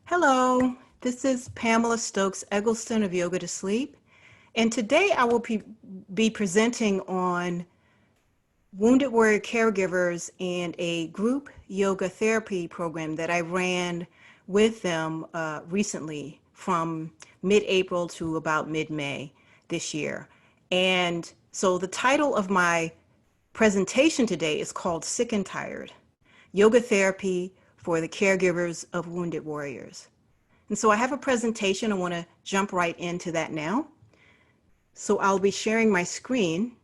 Hello, this is Pamela Stokes Eggleston of Yoga to Sleep, and today I will be presenting on Wounded Warrior Caregivers and a group yoga therapy program that I ran with them recently from mid-April to about mid-May this year. And so the title of my presentation today is called Sick and Tired, Yoga Therapy for the Caregivers of Wounded Warriors. And so I have a presentation. I want to jump right into that now. So I'll be sharing my screen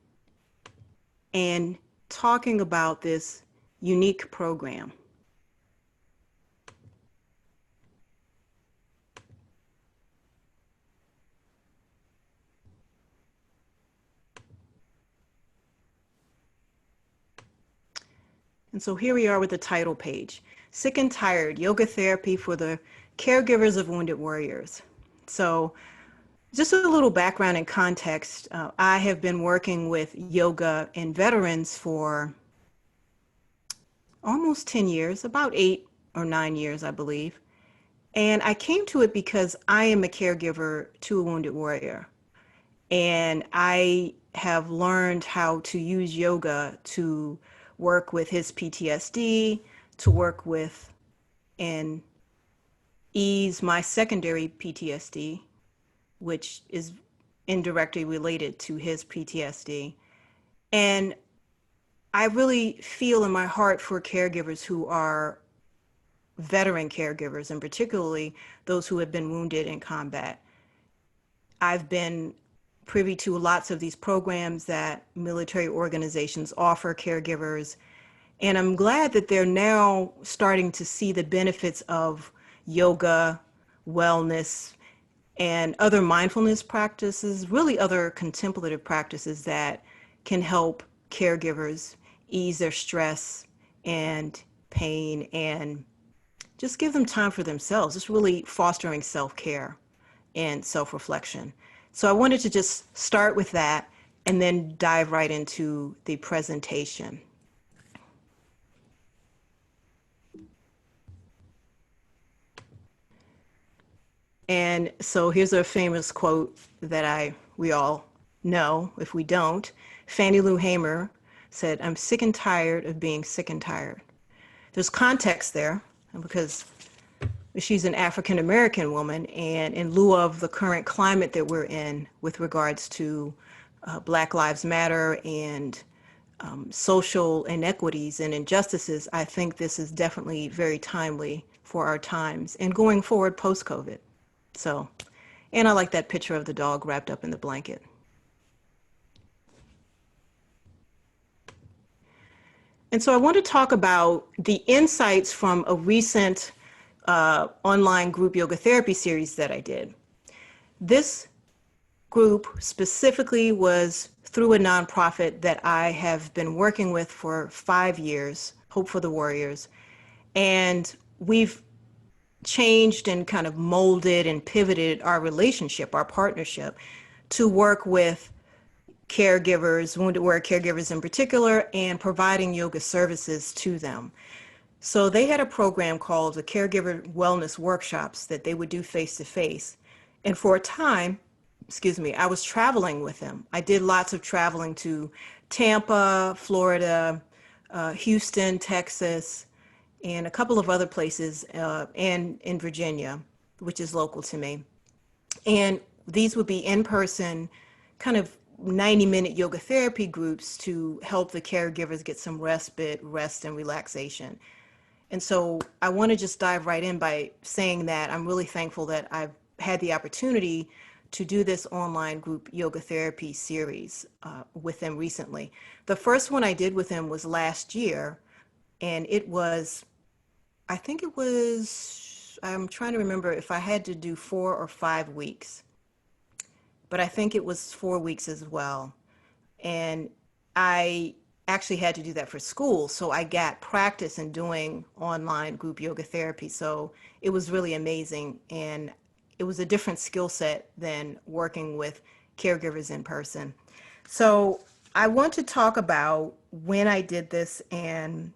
and talking about this unique program. And so here we are with the title page, Sick and Tired, Yoga Therapy for the Caregivers of Wounded Warriors. So just a little background and context. I have been working with yoga and veterans for almost 10 years, about 8 or 9 years, I believe. And I came to it because I am a caregiver to a wounded warrior. And I have learned how to use yoga to work with his PTSD, to work with and ease my secondary PTSD, which is indirectly related to his PTSD. And I really feel in my heart for caregivers who are veteran caregivers, and particularly those who have been wounded in combat. I've been privy to lots of these programs that military organizations offer caregivers, and I'm glad that they're now starting to see the benefits of yoga, wellness, and other mindfulness practices, really other contemplative practices that can help caregivers ease their stress and pain and just give them time for themselves. It's really fostering self-care and self-reflection. So I wanted to just start with that and then dive right into the presentation. And so here's a famous quote that we all know. If we don't, Fannie Lou Hamer said, "I'm sick and tired of being sick and tired." There's context there because she's an African American woman, and in lieu of the current climate that we're in with regards to Black Lives Matter and social inequities and injustices, I think this is definitely very timely for our times and going forward post-COVID. So, and I like that picture of the dog wrapped up in the blanket. And so I want to talk about the insights from a recent online group yoga therapy series that I did. This group specifically was through a nonprofit that I have been working with for 5 years, Hope for the Warriors. And we've changed and kind of molded and pivoted our relationship, our partnership, to work with caregivers, wounded warrior caregivers in particular, and providing yoga services to them. So they had a program called the Caregiver Wellness Workshops that they would do face-to-face. And for a time, I was traveling with them. I did lots of traveling to Tampa, Florida, Houston, Texas, and a couple of other places, and in Virginia, which is local to me. And these would be in-person, kind of 90-minute yoga therapy groups to help the caregivers get some respite, rest, and relaxation. And so I want to just dive right in by saying that I'm really thankful that I've had the opportunity to do this online group yoga therapy series with them recently. The first one I did with them was last year, and it was, I think it was, I'm trying to remember if I had to do 4 or 5 weeks, but I think it was 4 weeks as well. And I actually had to do that for school, so I got practice in doing online group yoga therapy. So it was really amazing, and it was a different skill set than working with caregivers in person. So I want to talk about when I did this and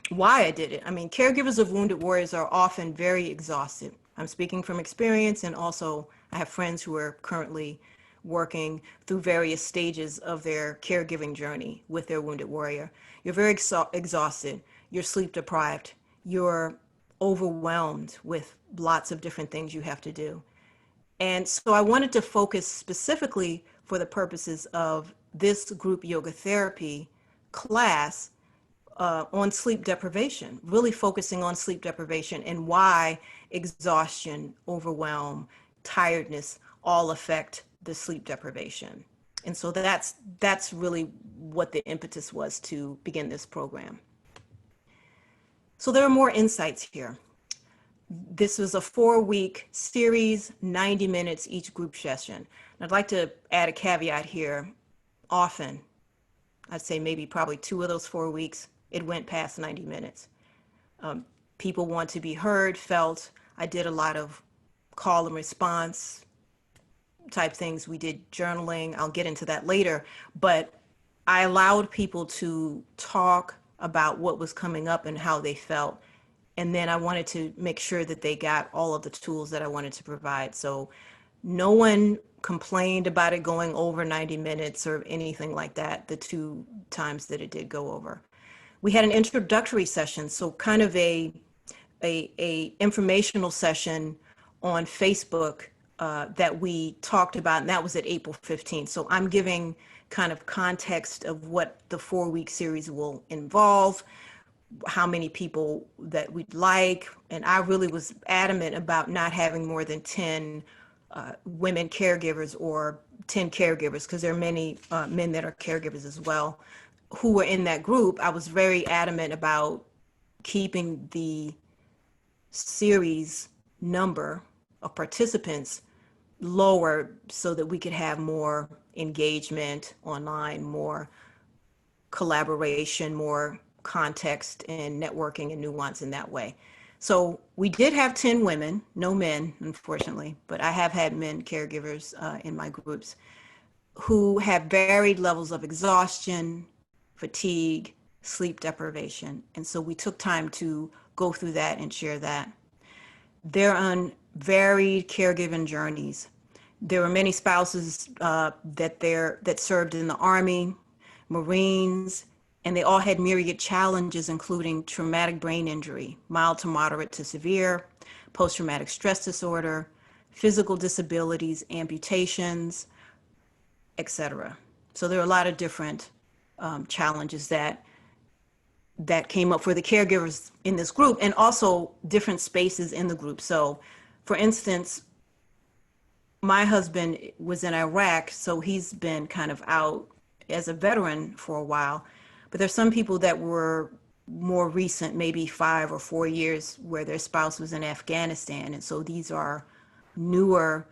why I did it. I mean, caregivers of wounded warriors are often very exhausted. I'm speaking from experience, and also I have friends who are currently working through various stages of their caregiving journey with their wounded warrior. You're very exhausted, you're sleep deprived, you're overwhelmed with lots of different things you have to do. And so I wanted to focus specifically for the purposes of this group yoga therapy class on sleep deprivation, really focusing on sleep deprivation and why exhaustion, overwhelm, tiredness all affect the sleep deprivation. And so that's really what the impetus was to begin this program. So there are more insights here. This was a 4-week series, 90 minutes each group session. And I'd like to add a caveat here. Often, I'd say maybe probably 2 of those 4 weeks, it went past 90 minutes. People want to be heard, felt. I did a lot of call and response type things. We did journaling. I'll get into that later. But I allowed people to talk about what was coming up and how they felt. And then I wanted to make sure that they got all of the tools that I wanted to provide. So no one complained about it going over 90 minutes or anything like that, the 2 times that it did go over. We had an introductory session, so kind of a informational session on Facebook that we talked about, and that was at April 15th. So I'm giving kind of context of what the 4-week series will involve, how many people that we'd like. And I really was adamant about not having more than 10 women caregivers or 10 caregivers, because there are many men that are caregivers as well who were in that group. I was very adamant about keeping the series number of participants lower so that we could have more engagement online, more collaboration, more context and networking and nuance in that way. So we did have 10 women, no men, unfortunately, but I have had men caregivers in my groups who have varied levels of exhaustion, fatigue, sleep deprivation. And so we took time to go through that and share that. They're on varied caregiving journeys. There were many spouses that served in the Army, Marines, and they all had myriad challenges, including traumatic brain injury, mild to moderate to severe, post-traumatic stress disorder, physical disabilities, amputations, etc. So there are a lot of different challenges that came up for the caregivers in this group, and also different spaces in the group. So, for instance, my husband was in Iraq, so he's been kind of out as a veteran for a while. But there's some people that were more recent, maybe 5 or 4 years, where their spouse was in Afghanistan. And so these are newer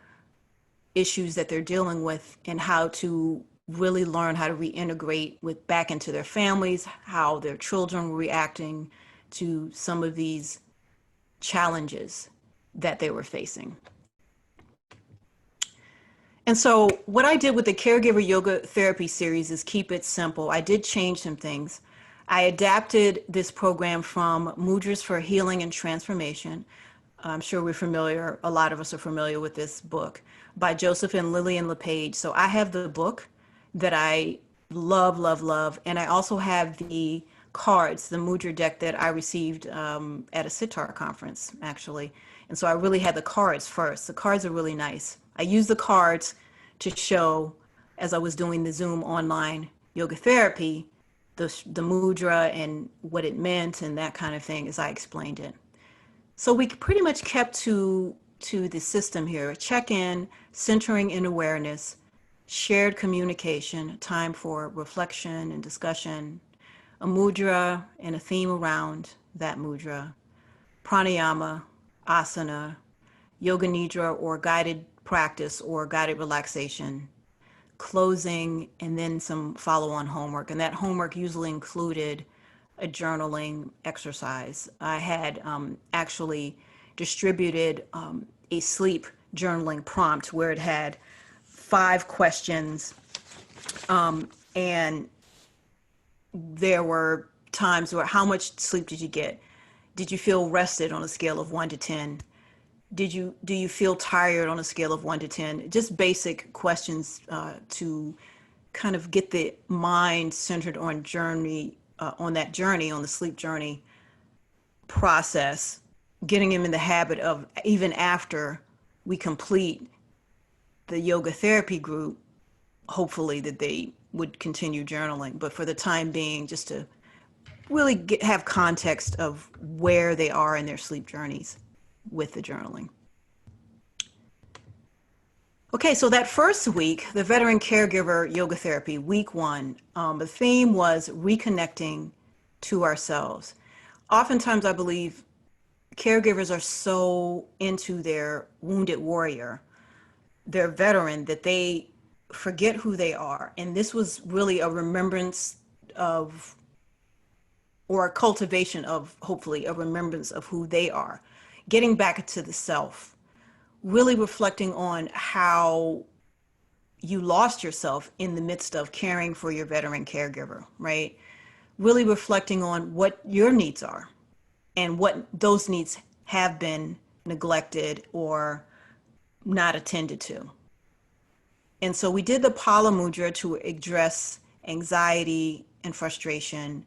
issues that they're dealing with, and how to really learn how to reintegrate back into their families, how their children were reacting to some of these challenges that they were facing. And so what I did with the Caregiver Yoga Therapy series is keep it simple. I did change some things. I adapted this program from Mudras for Healing and Transformation. I'm sure a lot of us are familiar with this book, by Joseph and Lillian LePage. So I have the book that I love, love, love. And I also have the cards, the Mudra deck that I received at a sitar conference, actually. And so I really had the cards first. The cards are really nice. I used the cards to show, as I was doing the Zoom online yoga therapy, the mudra and what it meant and that kind of thing as I explained it. So we pretty much kept to the system here: check-in, centering in awareness, shared communication, time for reflection and discussion, a mudra and a theme around that mudra, pranayama, asana, yoga nidra or guided practice or guided relaxation, closing, and then some follow-on homework. And that homework usually included a journaling exercise. I had actually distributed a sleep journaling prompt where it had 5 questions, and there were times where, how much sleep did you get? Did you feel rested on a scale of 1 to 10? do you feel tired on a scale of 1 to 10? Just basic questions to kind of get the mind centered on on that journey, on the sleep journey process, getting them in the habit of, even after we complete the yoga therapy group, hopefully that they would continue journaling. But for the time being, just to really have context of where they are in their sleep journeys with the journaling. Okay, so that first week, the veteran caregiver yoga therapy, week one, the theme was reconnecting to ourselves. Oftentimes, I believe caregivers are so into their wounded warrior, their veteran, that they forget who they are. And this was really a remembrance of, or a cultivation of, hopefully, a remembrance of who they are, getting back to the self, really reflecting on how you lost yourself in the midst of caring for your veteran caregiver, right? Really reflecting on what your needs are and what those needs have been neglected or not attended to. And so we did the Pala Mudra to address anxiety and frustration.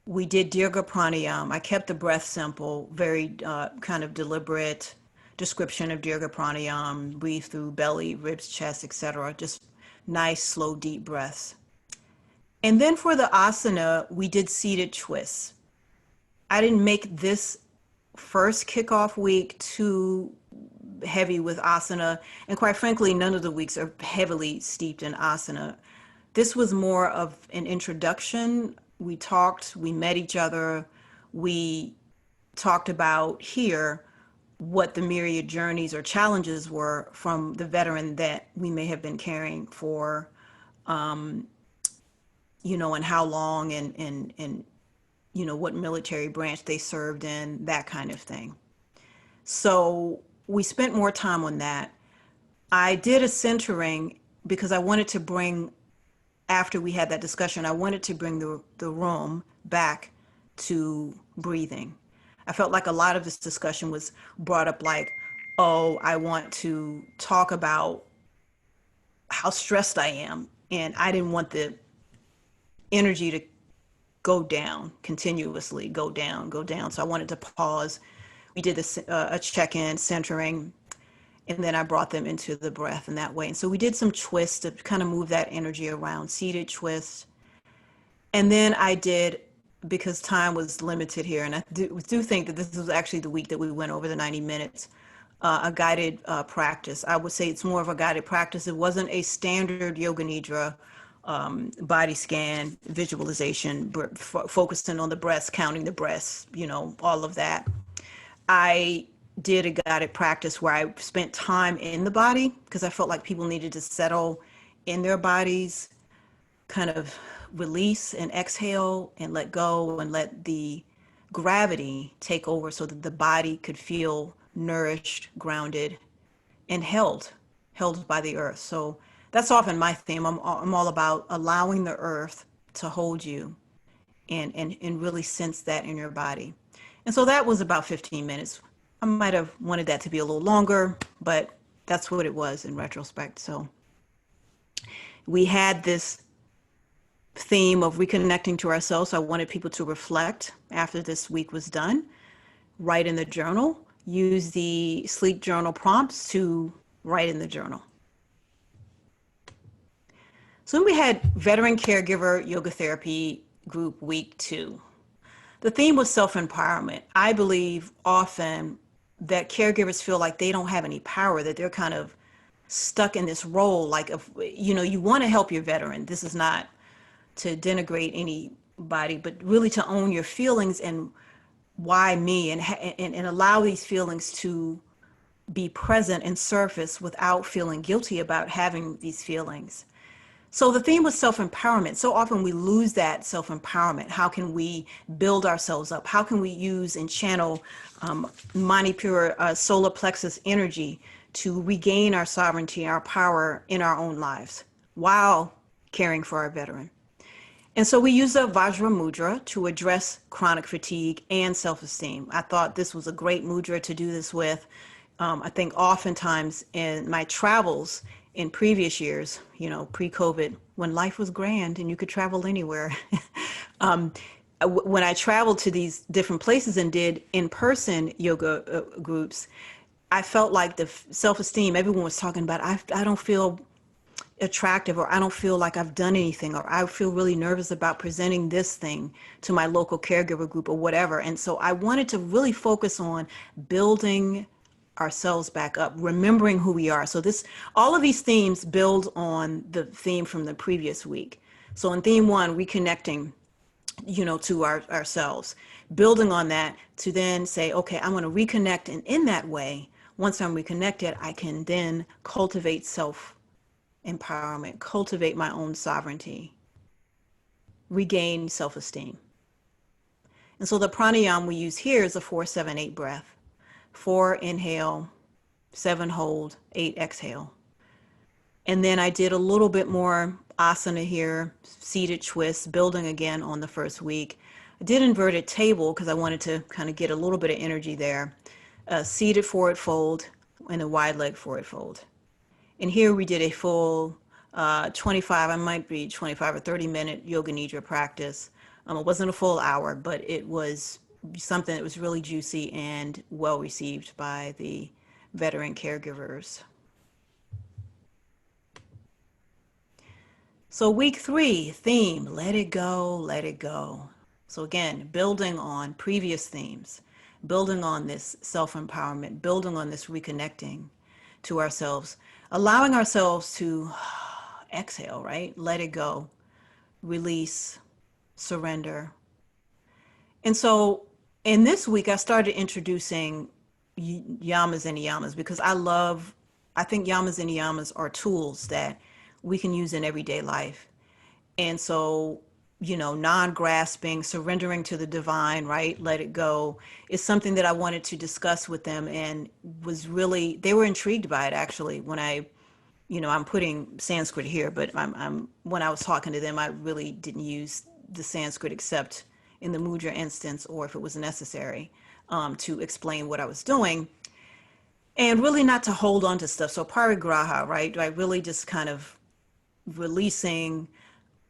We did Dirga Pranayam. I kept the breath simple, very kind of deliberate description of Dirga Pranayam, breathe through belly, ribs, chest, etc. Just nice, slow, deep breaths. And then for the asana, we did seated twists. I didn't make this first kickoff week too heavy with asana, and quite frankly, none of the weeks are heavily steeped in asana. This was more of an introduction. We talked, we met each other, we talked about here what the myriad journeys or challenges were from the veteran that we may have been caring for, and how long, and what military branch they served in, that kind of thing. So we spent more time on that. I did a centering because I wanted to bring, after we had that discussion, I wanted to bring the room back to breathing. I felt like a lot of this discussion was brought up like, oh, I want to talk about how stressed I am. And I didn't want the energy to go down, continuously go down, go down. So I wanted to pause. We did a check-in, centering, and then I brought them into the breath in that way. And so we did some twists to kind of move that energy around, seated twists. And then I did, because time was limited here, and I do think that this was actually the week that we went over the 90 minutes, a guided practice. I would say it's more of a guided practice. It wasn't a standard yoga nidra body scan, visualization, focusing on the breaths, counting the breaths, all of that. I did a guided practice where I spent time in the body because I felt like people needed to settle in their bodies, kind of release and exhale and let go and let the gravity take over so that the body could feel nourished, grounded, and held by the earth. So that's often my theme. I'm all about allowing the earth to hold you and really sense that in your body. And so that was about 15 minutes. I might have wanted that to be a little longer, but that's what it was in retrospect. So we had this theme of reconnecting to ourselves. So I wanted people to reflect after this week was done, write in the journal, use the sleep journal prompts to write in the journal. So then we had veteran caregiver yoga therapy group week 2. The theme was self-empowerment. I believe often that caregivers feel like they don't have any power, that they're kind of stuck in this role. Like, if, you want to help your veteran. This is not to denigrate anybody, but really to own your feelings and why me, and allow these feelings to be present and surface without feeling guilty about having these feelings. So the theme was self-empowerment. So often we lose that self-empowerment. How can we build ourselves up? How can we use and channel Manipura solar plexus energy to regain our sovereignty, our power in our own lives while caring for our veteran? And so we used the Vajra Mudra to address chronic fatigue and self-esteem. I thought this was a great mudra to do this with. I think oftentimes in my travels in previous years, pre-COVID, when life was grand and you could travel anywhere, um, when I traveled to these different places and did in-person yoga groups, I felt like the self-esteem everyone was talking about. I don't feel attractive, or I don't feel like I've done anything, or I feel really nervous about presenting this thing to my local caregiver group or whatever. And so I wanted to really focus on building ourselves back up, remembering who we are. So all of these themes build on the theme from the previous week. So in theme one, reconnecting, to ourselves, building on that to then say, okay, I'm going to reconnect. And in that way, once I'm reconnected, I can then cultivate self empowerment, cultivate my own sovereignty, regain self-esteem. And so the pranayama we use here is a 4-7-8 breath. 4 inhale, 7 hold, 8 exhale. And then I did a little bit more asana here, seated twist, building again on the first week. I did inverted table because I wanted to kind of get a little bit of energy there. Seated forward fold and a wide leg forward fold. And here we did a full 25, I might be 25 or 30-minute yoga nidra practice. It wasn't a full hour, but it was something that was really juicy and well received by the veteran caregivers. So week 3, theme, let it go, let it go. So again, building on previous themes, building on this self-empowerment, building on this reconnecting to ourselves, allowing ourselves to exhale, right? Let it go, release, surrender. And so in this week, I started introducing yamas and niyamas because I think yamas and niyamas are tools that we can use in everyday life. And so, non-grasping, surrendering to the divine, right? Let it go is something that I wanted to discuss with them, and they were intrigued by it actually when I'm putting Sanskrit here, but when I was talking to them, I really didn't use the Sanskrit except in the mudra instance or if it was necessary to explain what I was doing, and really not to hold on to stuff. So parigraha, right? I really just kind of releasing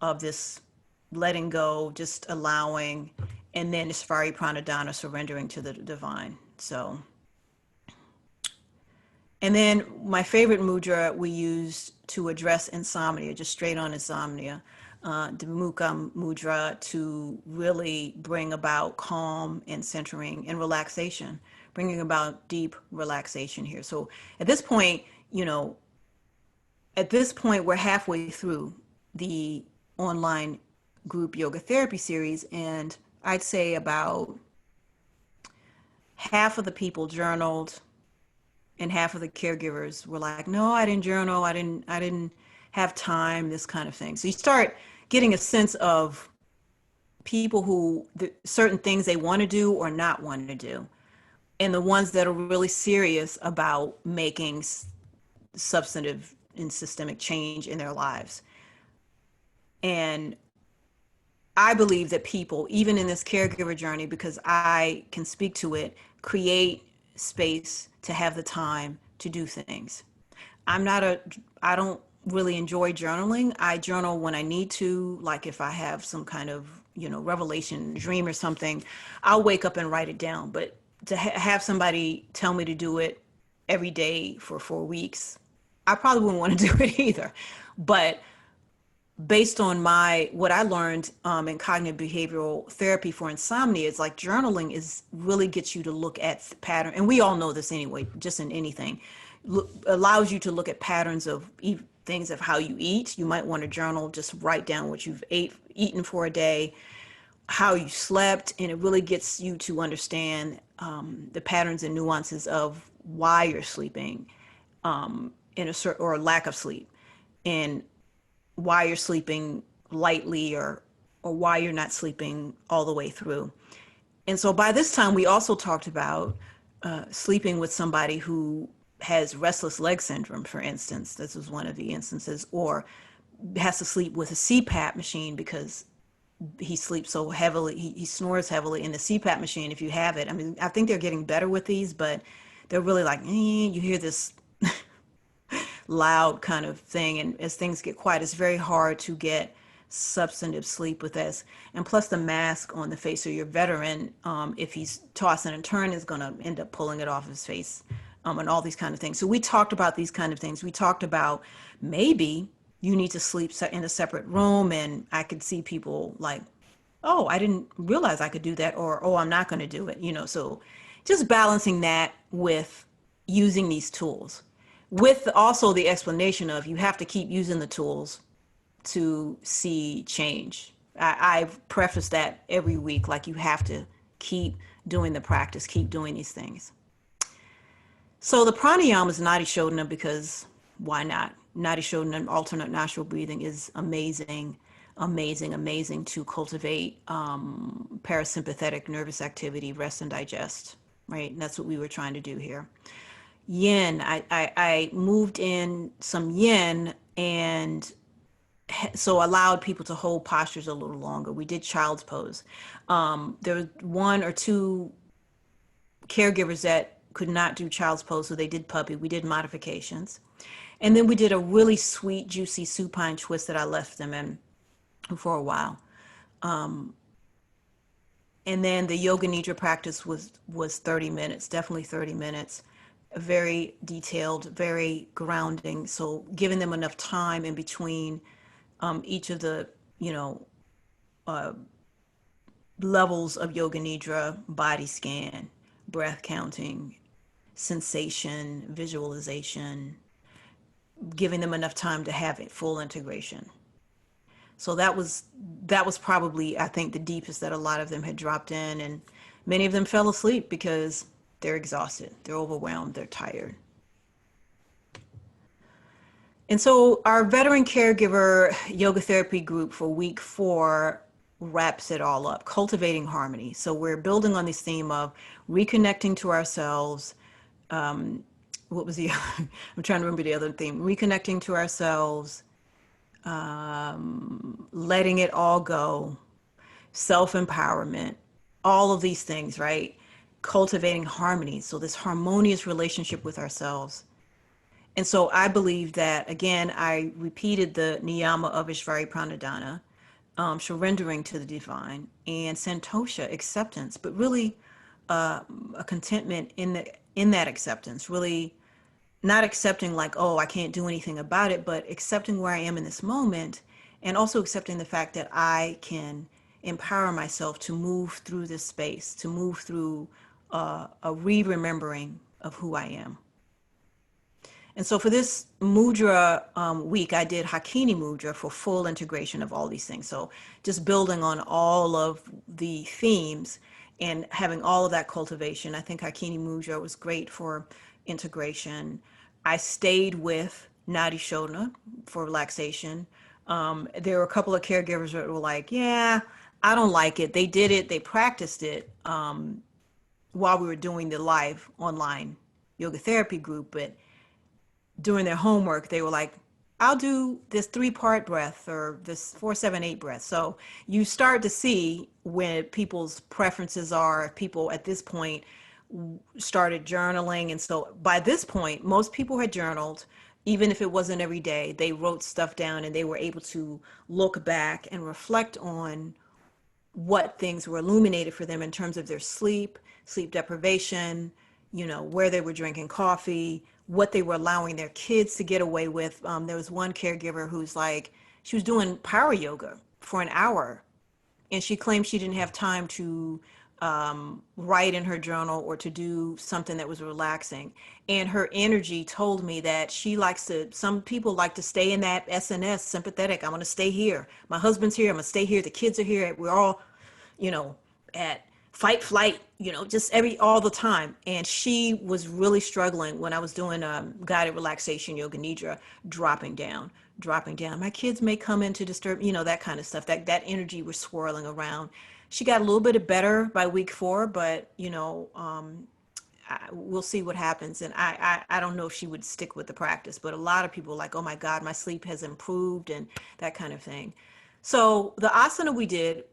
of this, letting go, just allowing, and then Svari Pranadhana, surrendering to the divine. So, and then my favorite mudra we used to address insomnia, just straight on insomnia, the Mukha mudra, to really bring about calm and centering and relaxation, bringing about deep relaxation here. So at this point, we're halfway through the online group yoga therapy series, and I'd say about half of the people journaled and half of the caregivers were like, no, I didn't journal, I didn't have time, this kind of thing. So you start getting a sense of people certain things they want to do or not want to do, and the ones that are really serious about making substantive and systemic change in their lives. And I believe that people, even in this caregiver journey, because I can speak to it, create space to have the time to do things. I don't really enjoy journaling. I journal when I need to, like if I have some kind of, revelation, dream or something, I'll wake up and write it down. But to have somebody tell me to do it every day for 4 weeks, I probably wouldn't want to do it either. But based on what I learned in cognitive behavioral therapy for insomnia, it's like journaling really gets you to look at the pattern. And we all know this anyway, just in anything, allows you to look at patterns of things of how you eat. You might want to journal, just write down what you've eaten for a day, how you slept, and it really gets you to understand the patterns and nuances of why you're sleeping in a certain, or lack of sleep, and why you're sleeping lightly or why you're not sleeping all the way through. And so by this time, we also talked about sleeping with somebody who has restless leg syndrome, for instance. This was one of the instances, or has to sleep with a CPAP machine because he sleeps so heavily, he snores heavily in the CPAP machine. If you have it, I mean, I think they're getting better with these, but they're really like, you hear this loud kind of thing. And as things get quiet, it's very hard to get substantive sleep with this. And plus the mask on the face of your veteran, if he's tossing and turning, is going to end up pulling it off his face, and all these kind of things. So we talked about these kind of things. We talked about maybe you need to sleep in a separate room. And I could see people like, oh, I didn't realize I could do that, or, oh, I'm not going to do it. So just balancing that with using these tools, with also the explanation of you have to keep using the tools to see change. I've prefaced that every week, like you have to keep doing the practice, keep doing these things. So the pranayama is Nadi Shodhana because why not? Nadi Shodhana, alternate nostril breathing, is amazing, amazing, amazing to cultivate parasympathetic nervous activity, rest and digest, right? And that's what we were trying to do here. Yin, I moved in some yin, and so allowed people to hold postures a little longer. We did child's pose. There were one or two caregivers that could not do child's pose, so they did puppy. We did modifications. And then we did a really sweet, juicy supine twist that I left them in for a while. And then the yoga nidra practice was 30 minutes, definitely 30 minutes. Very detailed, very grounding. So giving them enough time in between each of the, levels of yoga nidra: body scan, breath counting, sensation, visualization, giving them enough time to have it full integration. So that was probably, I think, the deepest that a lot of them had dropped in, and many of them fell asleep because they're exhausted, they're overwhelmed, they're tired. And so our veteran caregiver yoga therapy group for week 4 wraps it all up, cultivating harmony. So we're building on this theme of reconnecting to ourselves. What was the I'm trying to remember the other theme. Reconnecting to ourselves, letting it all go, self-empowerment, all of these things, right? Cultivating harmony. So this harmonious relationship with ourselves. And so I believe that, again, I repeated the niyama of Ishvari Pranadhana, surrendering to the divine, and santosha, acceptance, but really a contentment in that acceptance, really not accepting like, oh, I can't do anything about it, but accepting where I am in this moment, and also accepting the fact that I can empower myself to move through this space, to move through a re-remembering of who I am. And so for this mudra week, I did Hakini mudra for full integration of all these things. So just building on all of the themes and having all of that cultivation. I think Hakini mudra was great for integration. I stayed with Nadi Shodhana for relaxation. There were a couple of caregivers that were like, yeah, I don't like it. They did it, they practiced it while we were doing the live online yoga therapy group, but doing their homework, they were like, I'll do this 3-part breath or this 4-7-8 breath. So you start to see when people's preferences are. People at this point started journaling. And so by this point, most people had journaled, even if it wasn't every day. They wrote stuff down and they were able to look back and reflect on what things were illuminated for them in terms of their sleep deprivation, where they were drinking coffee, what they were allowing their kids to get away with. There was one caregiver who's like, she was doing power yoga for an hour, and she claimed she didn't have time to write in her journal or to do something that was relaxing. And her energy told me that some people like to stay in that SNS, sympathetic. I'm going to stay here. My husband's here. I'm going to stay here. The kids are here. We're all, at fight, flight, just all the time. And she was really struggling when I was doing guided relaxation, yoga nidra, dropping down. My kids may come in to disturb, that kind of stuff. That energy was swirling around. She got a little bit better by week 4, but, we'll see what happens. And I don't know if she would stick with the practice, but a lot of people are like, oh my God, my sleep has improved and that kind of thing. So the asana we did,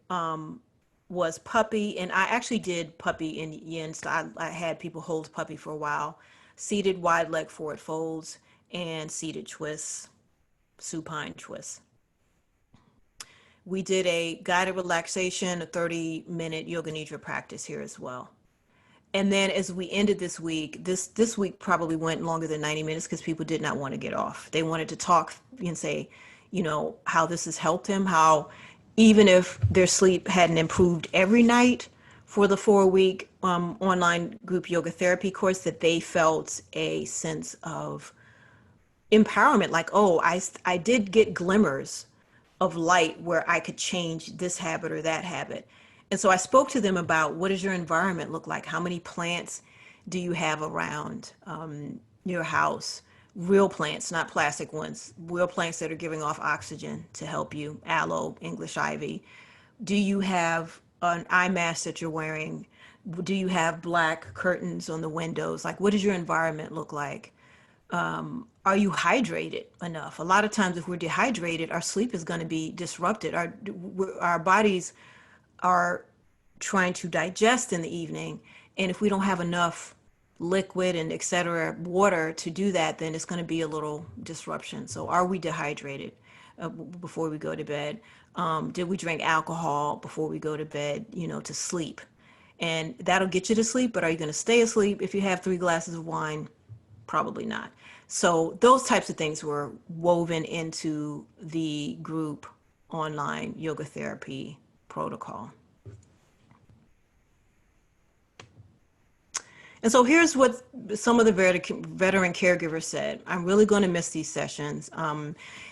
was puppy, and I actually did puppy in yin style. I had people hold puppy for a while, seated wide leg forward folds, and seated twists, supine twists. We did a guided relaxation, a 30-minute yoga nidra practice here as well. And then as we ended this week, this week probably went longer than 90 minutes because people did not want to get off. They wanted to talk and say, how this has helped them, how even if their sleep hadn't improved every night for the 4-week online group yoga therapy course, that they felt a sense of empowerment, like, oh, I did get glimmers of light where I could change this habit or that habit. And so I spoke to them about, what does your environment look like? How many plants do you have around your house? Real plants, not plastic ones, real plants that are giving off oxygen to help you, aloe, English ivy. Do you have an eye mask that you're wearing? Do you have black curtains on the windows? Like, what does your environment look like? Are you hydrated enough? A lot of times, if we're dehydrated, our sleep is going to be disrupted. Our bodies are trying to digest in the evening, and if we don't have enough liquid and et cetera, water to do that, then it's going to be a little disruption. So, are we dehydrated before we go to bed? Did we drink alcohol before we go to bed? To sleep, and that'll get you to sleep. But are you going to stay asleep if you have 3 glasses of wine? Probably not. So those types of things were woven into the group online yoga therapy protocol. And so here's what some of the veteran caregivers said. I'm really going to miss these sessions.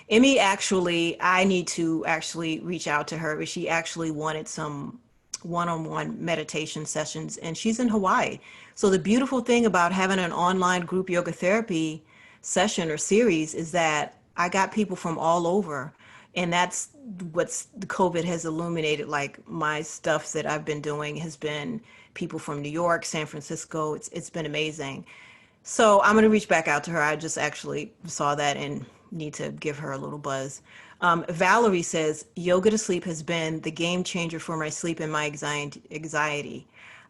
Emmy, actually, I need to actually reach out to her, but she actually wanted some one-on-one meditation sessions, and she's in Hawaii. So the beautiful thing about having an online group yoga therapy session or series is that I got people from all over. And that's what's COVID has illuminated. Like, my stuff that I've been doing has been people from New York, San Francisco. It's been amazing. So I'm going to reach back out to her. I just actually saw that and need to give her a little buzz. Valerie says, yoga to sleep has been the game changer for my sleep and my anxiety.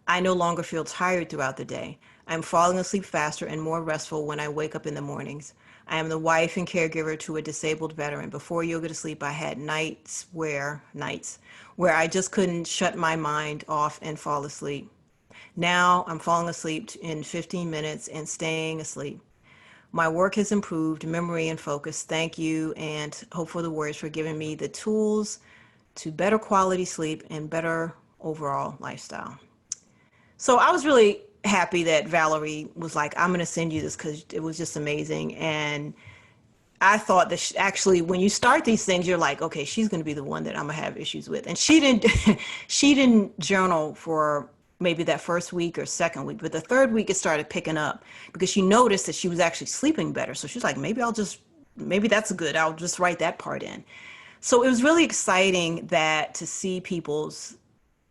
I no longer feel tired throughout the day. I'm falling asleep faster and more restful when I wake up in the mornings. I am the wife and caregiver to a disabled veteran. Before yoga to sleep, I had nights where I just couldn't shut my mind off and fall asleep. Now I'm falling asleep in 15 minutes and staying asleep. My work has improved, memory and focus. Thank you, and Hope for the Warriors for giving me the tools to better quality sleep and better overall lifestyle. So I was really happy that Valerie was like, I'm going to send you this because it was just amazing. And I thought that actually, when you start these things, you're like, okay, she's going to be the one that I'm going to have issues with. And she didn't, she didn't journal for maybe that first week or second week, but the third week it started picking up because she noticed that she was actually sleeping better. So she's like, maybe that's good. I'll just write that part in. So it was really exciting to see people's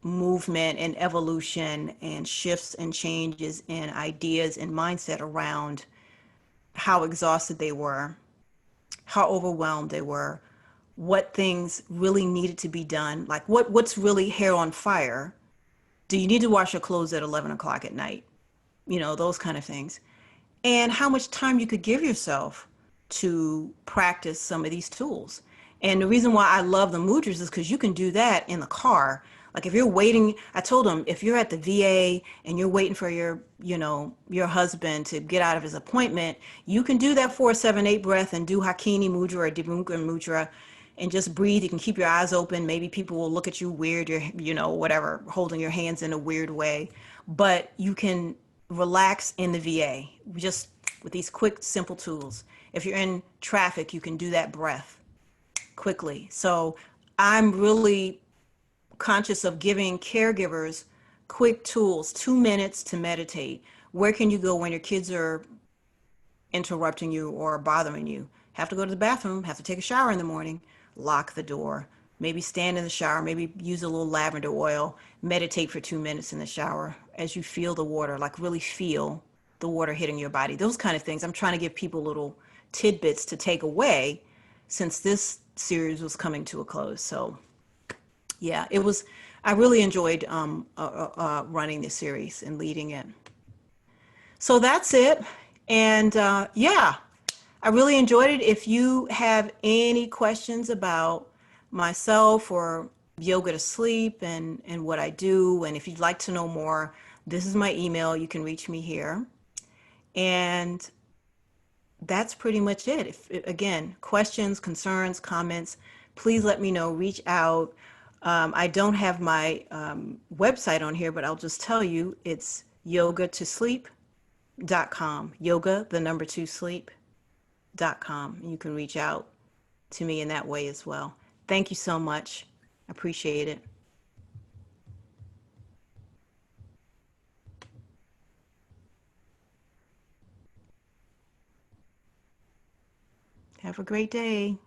movement and evolution and shifts and changes and ideas and mindset around how exhausted they were, how overwhelmed they were, what things really needed to be done, like what's really hair on fire. Do you need to wash your clothes at 11 o'clock at night? Those kind of things. And how much time you could give yourself to practice some of these tools. And the reason why I love the mudras is because you can do that in the car. Like, if you're waiting, I told them, if you're at the VA and you're waiting for your husband to get out of his appointment, you can do that 4-7-8 breath and do Hakini mudra or Dibunga mudra and just breathe. You can keep your eyes open. Maybe people will look at you weird, whatever, holding your hands in a weird way. But you can relax in the VA just with these quick, simple tools. If you're in traffic, you can do that breath quickly. So I'm really conscious of giving caregivers quick tools, 2 minutes to meditate. Where can you go when your kids are interrupting you or bothering you? Have to go to the bathroom, have to take a shower in the morning, lock the door, maybe stand in the shower, maybe use a little lavender oil, meditate for 2 minutes in the shower as you feel the water, like really feel the water hitting your body. Those kind of things. I'm trying to give people little tidbits to take away since this series was coming to a close. So yeah, it was I really enjoyed running this series and leading it. So that's it. And yeah, I really enjoyed it. If you have any questions about myself or yoga to sleep and what I do, and if you'd like to know more, this is my email. You can reach me here. And that's pretty much it. If, again, questions, concerns, comments, please let me know. Reach out. I don't have my website on here, but I'll just tell you it's yoga2sleep.com. Yoga, the number two sleep.com. You can reach out to me in that way as well. Thank you so much. I appreciate it. Have a great day.